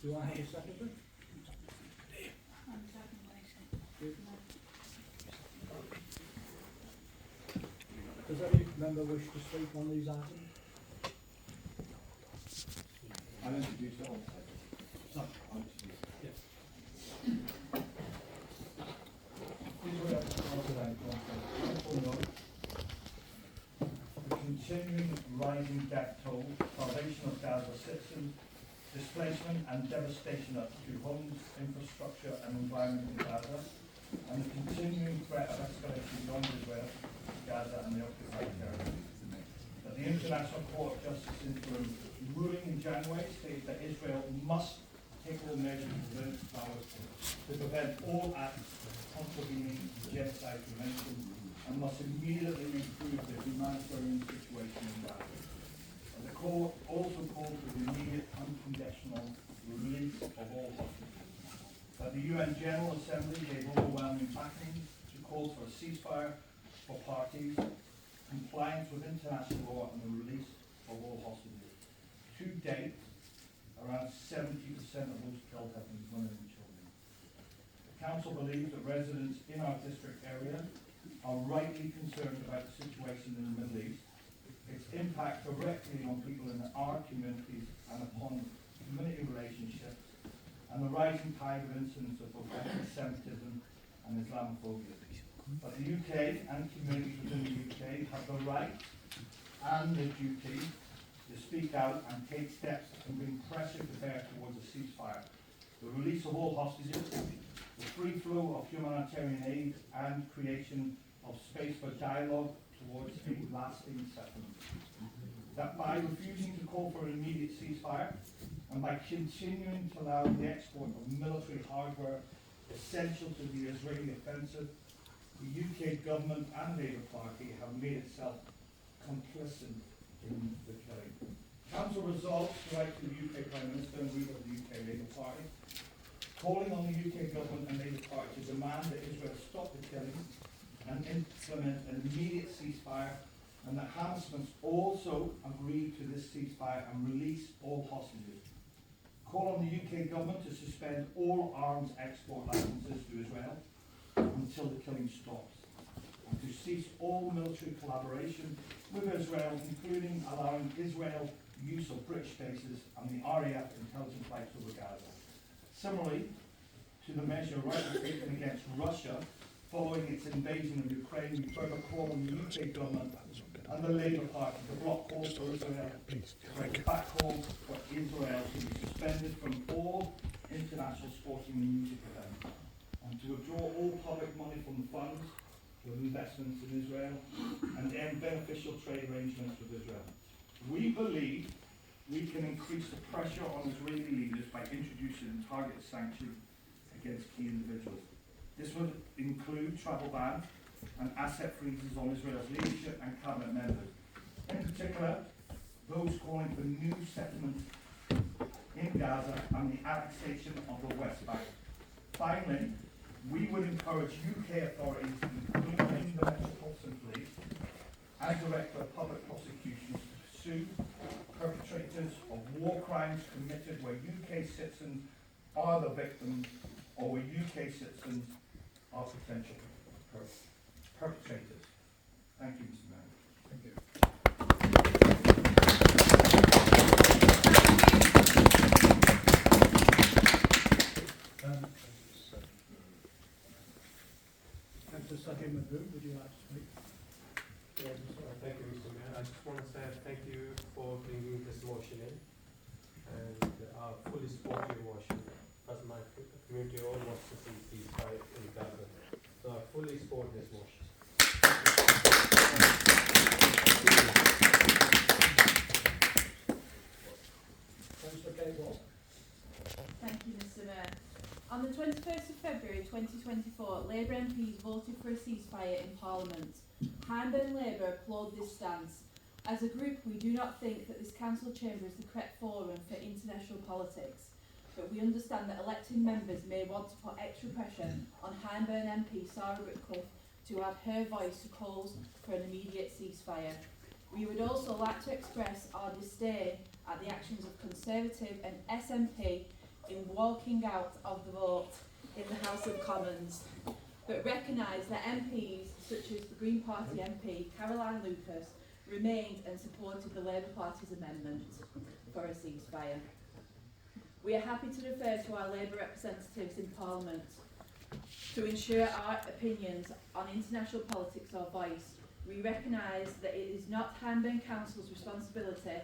Do I hear a seconder? Does any member wish to speak on these items? I'll introduce it all. No. Yes. The continuing rising death toll, starvation of Gaza citizens, displacement and devastation to homes, infrastructure and environment in Gaza, and the continuing threat of escalation beyond Israel, Gaza and the occupied territories. That the International Court of Justice interim ruling in January states that Israel must take all measures within its powers to prevent all acts contravening the genocide convention and must immediately improve the humanitarian situation in Gaza. And the court also called for the immediate unconditional release of all hostages. That the UN General Assembly gave overwhelming backing to call for a ceasefire for parties, compliance with international law and the release of all hostages. To date, around 70% of those killed have been women and children. The Council believes that residents in our district area are rightly concerned about the situation in the Middle East, its impact directly on people in our communities and upon community relationships, and the rising tide of incidents of both anti-Semitism and Islamophobia. But the UK and communities within the UK have the right and the duty to speak out and take steps that can bring pressure to bear towards a ceasefire, the release of all hostages, the free flow of humanitarian aid, and creation of space for dialogue towards a lasting settlement. That by refusing to call for an immediate ceasefire and by continuing to allow the export of military hardware essential to the Israeli offensive, the UK government and Labour Party have made itself complicit in the killing. Council resolves to write to the UK Prime Minister and leader of the UK Labour Party, calling on the UK government and Labour Party to demand that Israel stop the killing and implement an immediate ceasefire, and that Hamas must also agree to this ceasefire and release all hostages. Call on the UK government to suspend all arms export licenses to Israel until the killing stops, and to cease all military collaboration with Israel, including allowing Israel use of British bases and the RAF intelligence flights over Gaza. Similarly to the measure rightly taken against Russia following its invasion of Ukraine, we further call on the UK government and the Labour Party to block calls for Israel to back calls for Israel to be suspended from all international sporting and music events, and to withdraw all public money from funds with investments in Israel and end beneficial trade arrangements with Israel. We believe we can increase the pressure on Israeli leaders by introducing targeted sanctions against key individuals. This would include travel bans and asset freezes on Israel's leadership and cabinet members. In particular, those calling for new settlements in Gaza and the annexation of the West Bank. Finally, we would encourage UK authorities, including the Metropolitan Police and Director of Public Prosecutions, to pursue perpetrators of war crimes committed where UK citizens are the victims or where UK citizens are potential perpetrators. Thank you, Mr. Mayor. Thank you. Cllr Sajid Mahmood, would you like to speak? Yeah, thank you, Mr. Mayor. I just want to say thank you for bringing this motion in, and I fully support your motion, as my community all wants to see ceasefire in Gaza. So I fully support this motion. Cllr Kate Walsh. Thank you, Mr. Mayor. On the 21st of February 2024, Labour MPs voted for a ceasefire in Parliament. Hyndburn Labour applaud this stance. As a group, we do not think that this council chamber is the correct forum for international politics, but we understand that elected members may want to put extra pressure on Hyndburn MP Sarah Whitcliffe to add her voice to calls for an immediate ceasefire. We would also like to express our disdain at the actions of Conservative and SNP in walking out of the vote in the House of Commons, but recognise that MPs such as the Green Party MP Caroline Lucas remained and supported the Labour Party's amendment for a ceasefire. We are happy to refer to our Labour representatives in Parliament to ensure our opinions on international politics are voiced. We recognise that it is not Hyndburn Council's responsibility